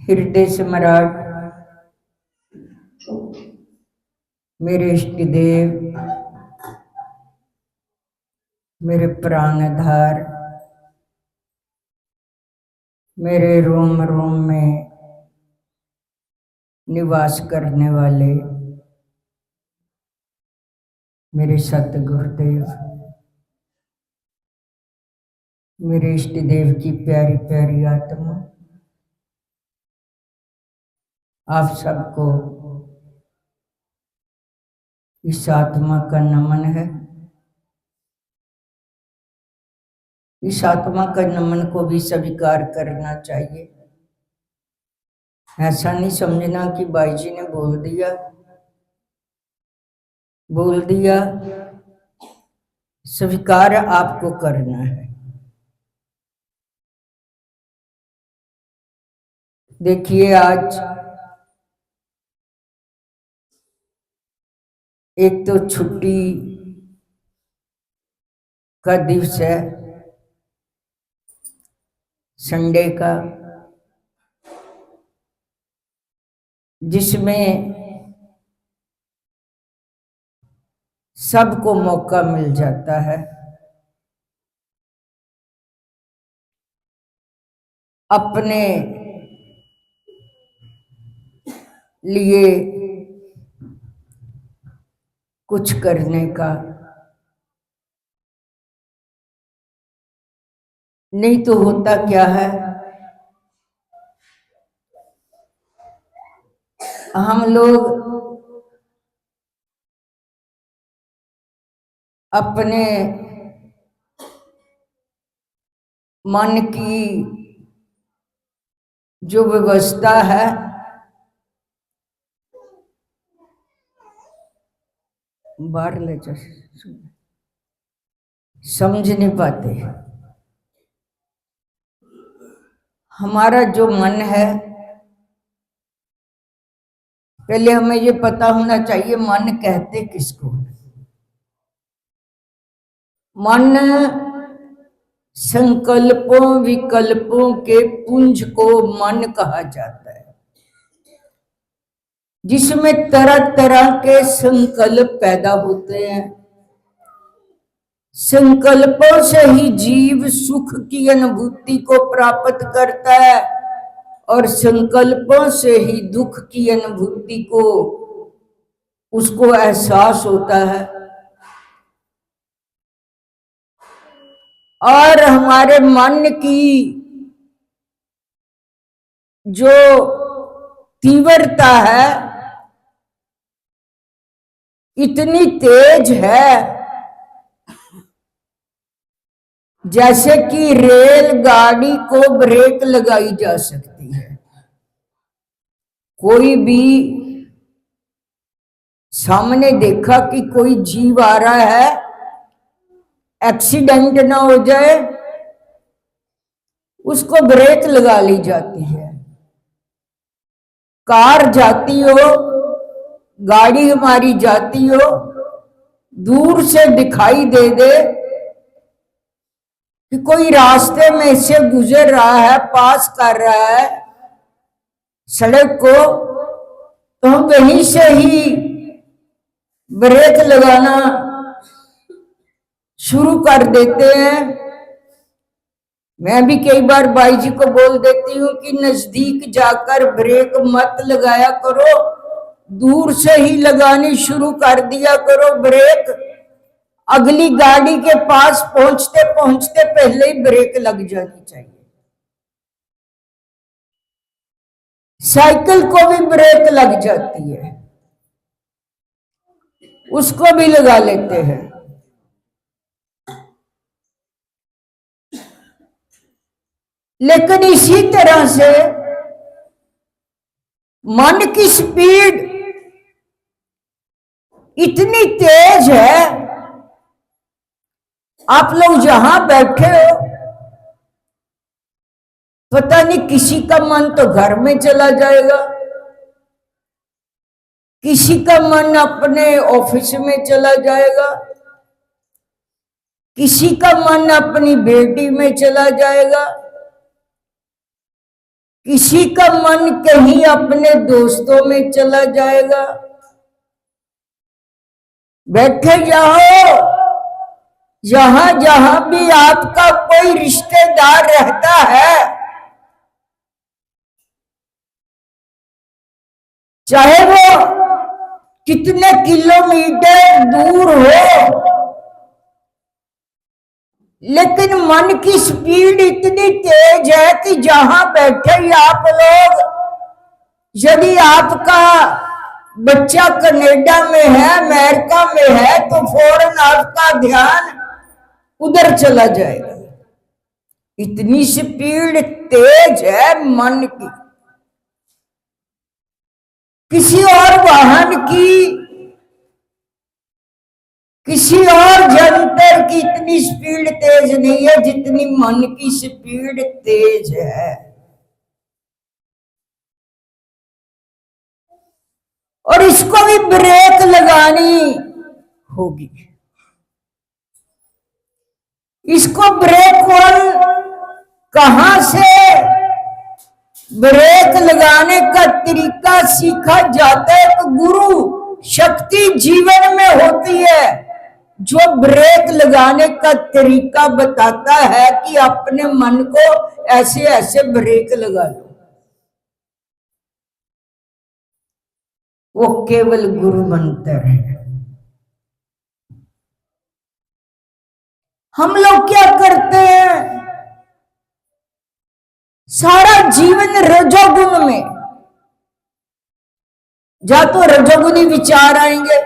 हृदय सम्राट मेरे इष्ट देव, मेरे प्राणधार, मेरे रोम रोम में निवास करने वाले मेरे सतगुरुदेव, मेरे इष्ट देव की प्यारी प्यारी आत्मा, आप सबको इस आत्मा का नमन है। इस आत्मा का नमन को भी स्वीकार करना चाहिए। ऐसा नहीं समझना कि भाई जी ने बोल दिया, स्वीकार आपको करना है। देखिए, आज एक तो छुट्टी का दिवस है, संडे का, जिसमें सबको मौका मिल जाता है अपने लिए कुछ करने का। नहीं तो होता क्या है, हम लोग अपने मन की जो व्यवस्था है बाहर ले जा, समझ नहीं पाते। हमारा जो मन है, पहले हमें ये पता होना चाहिए मन कहते किसको। मन संकल्पों विकल्पों के पुंज को मन कहा जाता है, जिसमें तरह तरह के संकल्प पैदा होते हैं। संकल्पों से ही जीव सुख की अनुभूति को प्राप्त करता है और संकल्पों से ही दुख की अनुभूति को उसको एहसास होता है। और हमारे मन की जो तीव्रता है इतनी तेज है, जैसे कि रेलगाड़ी को ब्रेक लगाई जा सकती है। कोई भी सामने देखा कि कोई जीव आ रहा है, एक्सीडेंट ना हो जाए, उसको ब्रेक लगा ली जाती है। कार जाती हो, गाड़ी हमारी जाती हो, दूर से दिखाई दे दे कि कोई रास्ते में से गुजर रहा है, पास कर रहा है सड़क को, तो हम वहीं से ही ब्रेक लगाना शुरू कर देते हैं। मैं भी कई बार भाई जी को बोल देती हूँ कि नजदीक जाकर ब्रेक मत लगाया करो, दूर से ही लगानी शुरू कर दिया करो ब्रेक। अगली गाड़ी के पास पहुंचते पहुंचते पहले ही ब्रेक लग जानी चाहिए। साइकिल को भी ब्रेक लग जाती है, उसको भी लगा लेते हैं। लेकिन इसी तरह से मन की स्पीड इतनी तेज है, आप लोग जहां बैठे हो, पता नहीं किसी का मन तो घर में चला जाएगा, किसी का मन अपने ऑफिस में चला जाएगा, किसी का मन अपनी बेटी में चला जाएगा, किसी का मन कहीं अपने दोस्तों में चला जाएगा। बैठे जाओ, जहां जहां भी आपका कोई रिश्तेदार रहता है, चाहे वो कितने किलोमीटर दूर हो, लेकिन मन की स्पीड इतनी तेज है कि जहां बैठे ही आप लोग, यदि आपका बच्चा कनाडा में है, अमेरिका में है, तो फौरन आपका ध्यान उधर चला जाएगा। इतनी स्पीड तेज है मन की। किसी और वाहन की, किसी और जंतर की इतनी स्पीड तेज नहीं है जितनी मन की स्पीड तेज है। और इसको भी ब्रेक लगानी होगी। इसको ब्रेक कहां से ब्रेक लगाने का तरीका सीखा जाता है? तो गुरु शक्ति जीवन में होती है जो ब्रेक लगाने का तरीका बताता है कि अपने मन को ऐसे ऐसे ब्रेक लगा लो। वो केवल गुरु मंत्र है। हम लोग क्या करते हैं? सारा जीवन रजोगुण में, या तो रजोगुणी विचार आएंगे,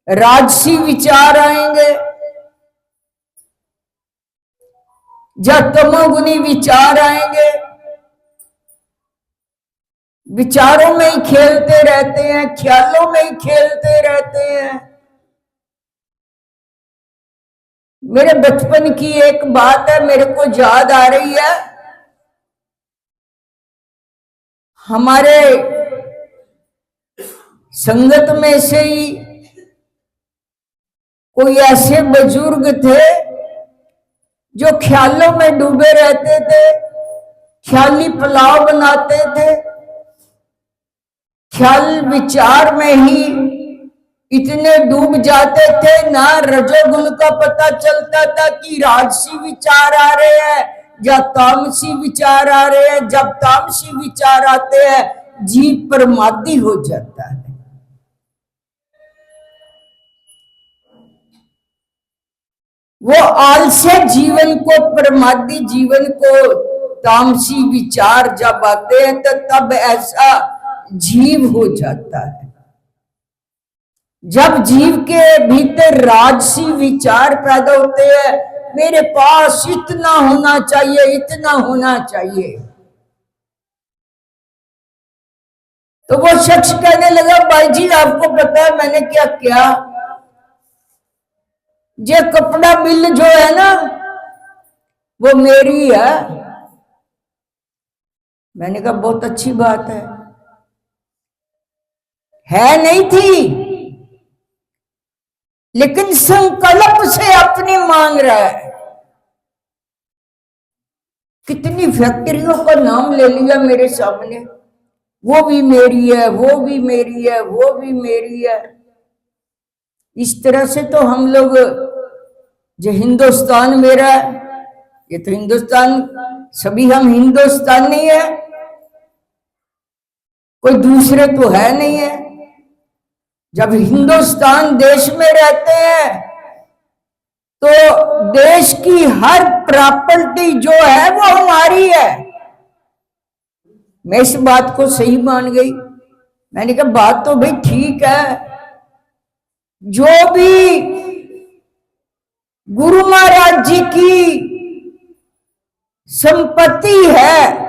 राजसी विचार आएंगे, या तमोगुणी विचार आएंगे। विचारों में ही खेलते रहते हैं, ख्यालों में ही खेलते रहते हैं। मेरे बचपन की एक बात है, मेरे को याद आ रही है। हमारे संगत में से ही कोई ऐसे बुजुर्ग थे जो ख्यालों में डूबे रहते थे, ख्याली पुलाव बनाते थे, ख्याल विचार में ही इतने डूब जाते थे, ना रजोगुण का पता चलता था कि राजसी विचार आ रहे हैं या तामसी विचार आ रहे हैं। जब तामसी विचार आते हैं जीव प्रमादी हो जाता है। वो आलस्य जीवन को, प्रमादी जीवन को, तामसी विचार जब आते हैं तो तब ऐसा जीव हो जाता है। जब जीव के भीतर राजसी विचार पैदा होते हैं, मेरे पास इतना होना चाहिए, इतना होना चाहिए, तो वो शख्स कहने लगा, भाई जी आपको पता है मैंने क्या किया? ये कपड़ा मिल जो है ना, वो मेरी है। मैंने कहा बहुत अच्छी बात है नहीं थी, लेकिन संकल्प से अपनी मांग रहा है। कितनी फैक्ट्रियों का नाम ले लिया मेरे सामने, वो भी मेरी है, वो भी मेरी है, वो भी मेरी है। इस तरह से तो हम लोग, जो हिंदुस्तान मेरा है, ये तो हिंदुस्तान, सभी हम हिंदुस्तानी है, कोई दूसरे तो है नहीं है। जब हिंदुस्तान देश में रहते हैं तो देश की हर प्रॉपर्टी जो है वो हमारी है। मैं इस बात को सही मान गई। मैंने कहा बात तो भाई ठीक है, जो भी गुरु महाराज जी की संपत्ति है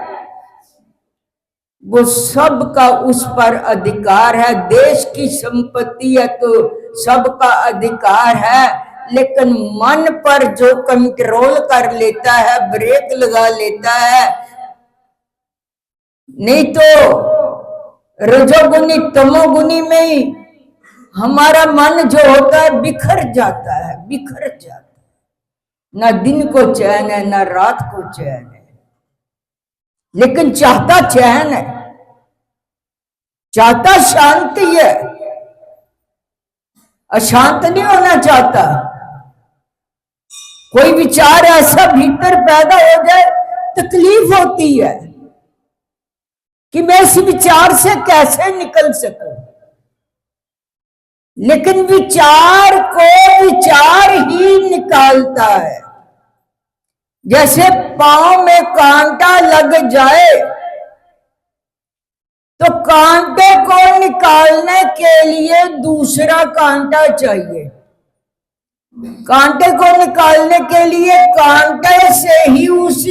वो सबका उस पर अधिकार है। देश की संपत्ति है तो सबका अधिकार है, लेकिन मन पर जो कंट्रोल कर लेता है, ब्रेक लगा लेता है, नहीं तो रजोगुनी तमोगुनी में ही हमारा मन जो होता है बिखर जाता है, बिखर जाता है। ना दिन को चैन है, ना रात को चैन है। लेकिन चाहता चैन है, चाहता शांति है, अशांत नहीं होना चाहता। कोई विचार ऐसा भीतर पैदा हो जाए, तकलीफ होती है कि मैं इस विचार से कैसे निकल सकूं। लेकिन विचार को विचार ही निकालता है। जैसे पांव में कांटा लग जाए तो कांटे को निकालने के लिए दूसरा कांटा चाहिए। कांटे को निकालने के लिए कांटे से ही उस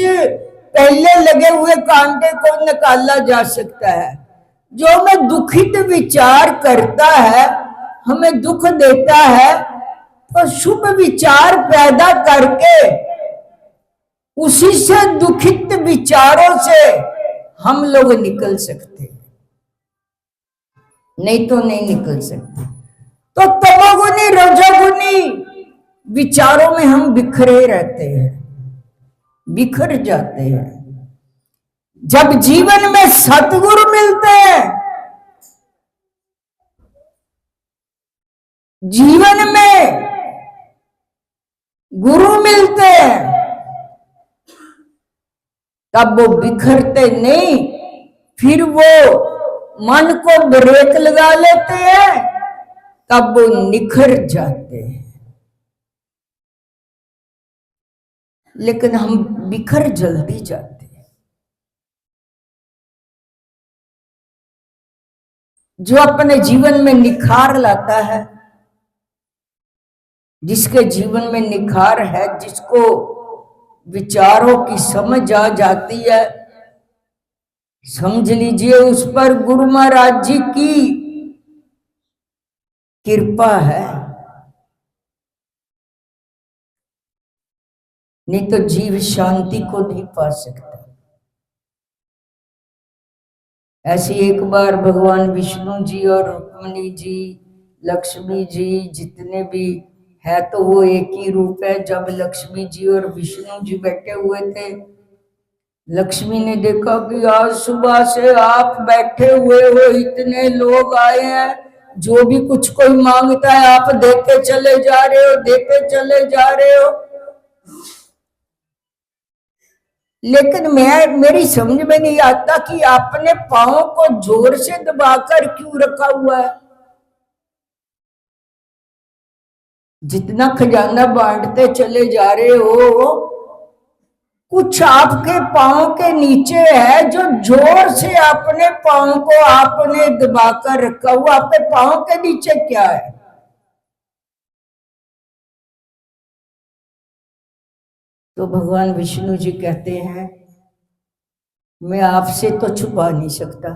पहले लगे हुए कांटे को निकाला जा सकता है। जो में दुखित विचार करता है, हमें दुख देता है, तो शुभ विचार पैदा करके उसी से दुखित विचारों से हम लोग निकल सकते हैं, नहीं तो नहीं निकल सकते। तो तमोगुनी रजोगुनी विचारों में हम बिखरे रहते हैं, बिखर जाते हैं। जब जीवन में सतगुरु मिलते हैं, जीवन में गुरु मिलते हैं, तब वो बिखरते नहीं, फिर वो मन को ब्रेक लगा लेते हैं, तब वो निखर जाते हैं। लेकिन हम बिखर जल्दी जाते हैं। जो अपने जीवन में निखार लाता है, जिसके जीवन में निखार है, जिसको विचारों की समझ आ जाती है, समझ लीजिए उस पर गुरु महाराज जी की कृपा है। नहीं तो जीव शांति को नहीं पा सकता। ऐसे एक बार भगवान विष्णु जी और रुक्मिणी जी, लक्ष्मी जी, जितने भी है तो वो एक ही रूप है। जब लक्ष्मी जी और विष्णु जी बैठे हुए थे, लक्ष्मी ने देखा कि आज सुबह से आप बैठे हुए हो, इतने लोग आए हैं, जो भी कुछ कोई मांगता है आप देते चले जा रहे हो, देते चले जा रहे हो। लेकिन मेरी समझ में नहीं आता कि आपने पांव को जोर से दबाकर क्यों रखा हुआ है। जितना खजाना बांटते चले जा रहे हो, कुछ आपके पांव के नीचे है जो जोर से अपने पांव को आपने दबाकर रखा हुआ। आपके पांव के नीचे क्या है? तो भगवान विष्णु जी कहते हैं, मैं आपसे तो छुपा नहीं सकता,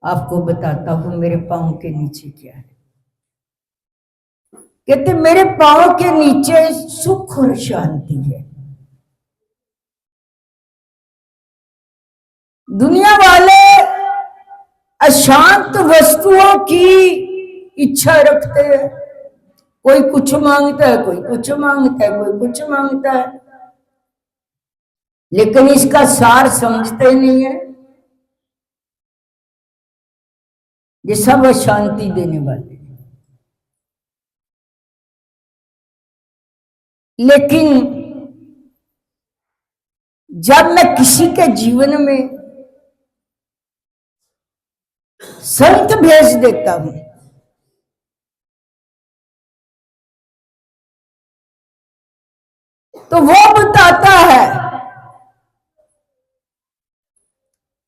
आपको बताता हूं मेरे पांव के नीचे क्या है। कहते मेरे पांव के नीचे सुख और शांति है। दुनिया वाले अशांत वस्तुओं की इच्छा रखते हैं। कोई कुछ मांगता है, कोई कुछ मांगता है, कोई कुछ मांगता है, लेकिन इसका सार समझते नहीं है। ये सब अशांति देने वाले। लेकिन जब मैं किसी के जीवन में संत भेज देता हूं, तो वो बताता है,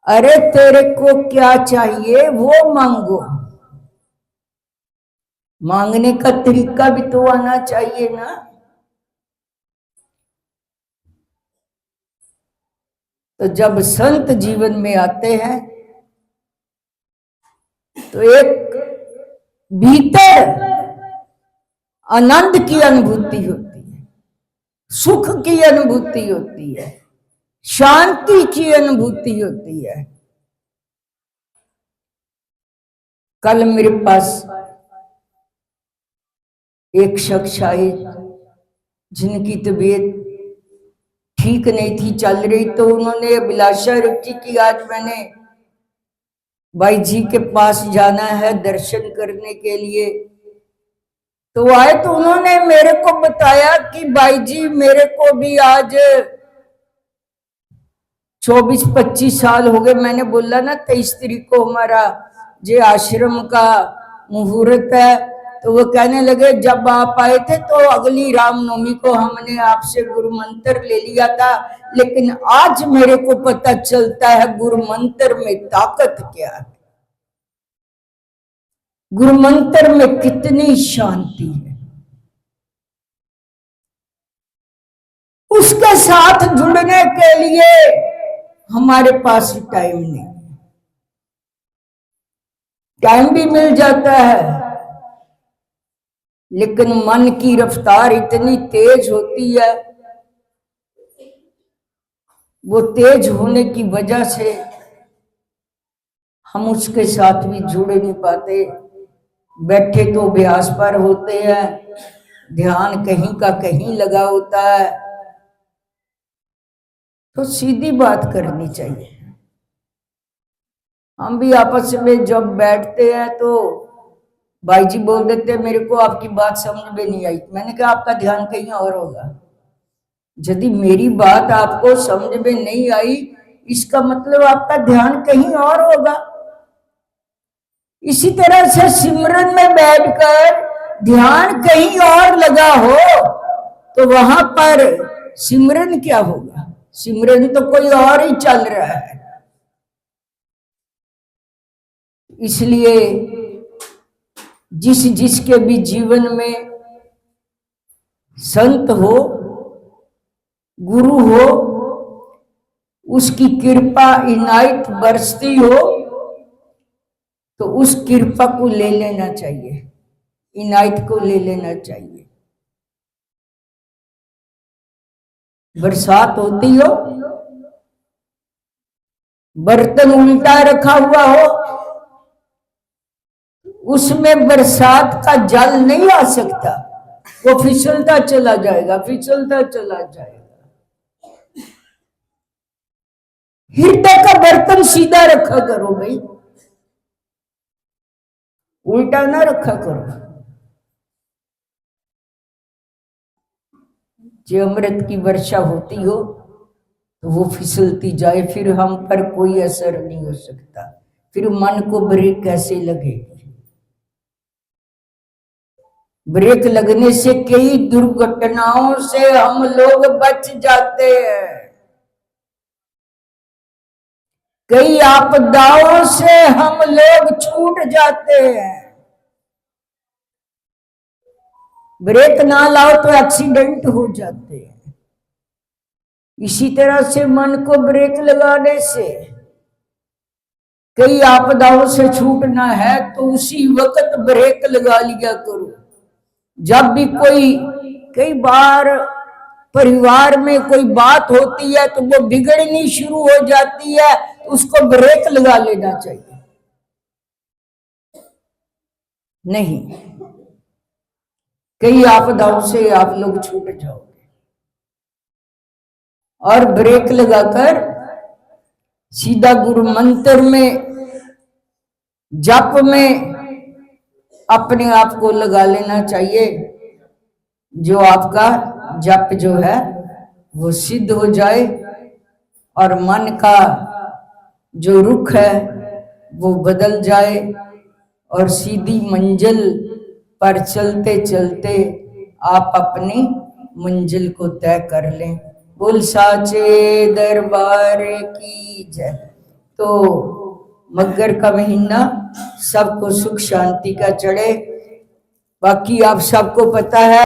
अरे तेरे को क्या चाहिए वो मांगो। मांगने का तरीका भी तो आना चाहिए ना। तो जब संत जीवन में आते हैं तो एक भीतर आनंद की अनुभूति होती है, सुख की अनुभूति होती है, शांति की अनुभूति होती है। कल मेरे पास एक शख्स आए जिनकी तबीयत ठीक नहीं थी चल रही, तो उन्होंने अभिलाषा रखी कि आज मैंने भाई जी के पास जाना है दर्शन करने के लिए। तो आए तो उन्होंने मेरे को बताया कि भाई जी मेरे को भी आज 24-25 साल हो गए। मैंने बोला ना 23 तारीख को हमारा जे आश्रम का मुहूर्त है। तो वो कहने लगे जब आप आए थे तो अगली रामनवमी को हमने आपसे गुरु मंत्र ले लिया था, लेकिन आज मेरे को पता चलता है गुरु मंत्र में ताकत क्या है, गुरु मंत्र में कितनी शांति है। उसके साथ जुड़ने के लिए हमारे पास टाइम नहीं, टाइम भी मिल जाता है लेकिन मन की रफ्तार इतनी तेज होती है, वो तेज होने की वजह से हम उसके साथ भी जुड़ नहीं पाते। बैठे तो अभ्यास पर होते हैं, ध्यान कहीं का कहीं लगा होता है। तो सीधी बात करनी चाहिए। हम भी आपस में जब बैठते हैं तो भाई जी बोल देते हैं मेरे को आपकी बात समझ में नहीं आई। मैंने कहा आपका ध्यान कहीं और होगा। यदि मेरी बात आपको समझ में नहीं आई इसका मतलब आपका ध्यान कहीं और होगा। इसी तरह से सिमरन में बैठकर ध्यान कहीं और लगा हो तो वहां पर सिमरन क्या होगा? सिमरन तो कोई और ही चल रहा है। इसलिए जिसके भी जीवन में संत हो, गुरु हो, उसकी कृपा इनायत बरसती हो तो उस कृपा को ले लेना चाहिए, इनायत को ले लेना चाहिए। बरसात होती हो, बर्तन उल्टा रखा हुआ हो, उसमें बरसात का जल नहीं आ सकता, वो फिसलता चला जाएगा, फिसलता चला जाएगा। हृदय का बर्तन सीधा रखा करो भाई, उल्टा ना रखा करो। जो अमृत की वर्षा होती हो तो वो फिसलती जाए, फिर हम पर कोई असर नहीं हो सकता, फिर मन को ब्रेक कैसे लगेगी? ब्रेक लगने से कई दुर्घटनाओं से हम लोग बच जाते हैं, कई आपदाओं से हम लोग छूट जाते हैं। ब्रेक ना लाओ तो एक्सीडेंट हो जाते हैं। इसी तरह से मन को ब्रेक लगाने से कई आपदाओं से छूटना है तो उसी वक्त ब्रेक लगा लिया करो। जब भी कई बार परिवार में कोई बात होती है तो वो बिगड़नी शुरू हो जाती है, तो उसको ब्रेक लगा लेना चाहिए। नहीं, कई आपदाओं से आप लोग छूट जाओगे। और ब्रेक लगाकर सीधा गुरु मंत्र में, जप में अपने आप को लगा लेना चाहिए, जो आपका जप जो है वो सिद्ध हो जाए और मन का जो रुख है वो बदल जाए और सीधी मंजिल पर चलते चलते आप अपनी मंजिल को तय कर लें। बोल साचे दरबार की जय। तो मगर का महीना सबको सुख शांति का चढ़े। बाकी आप सबको पता है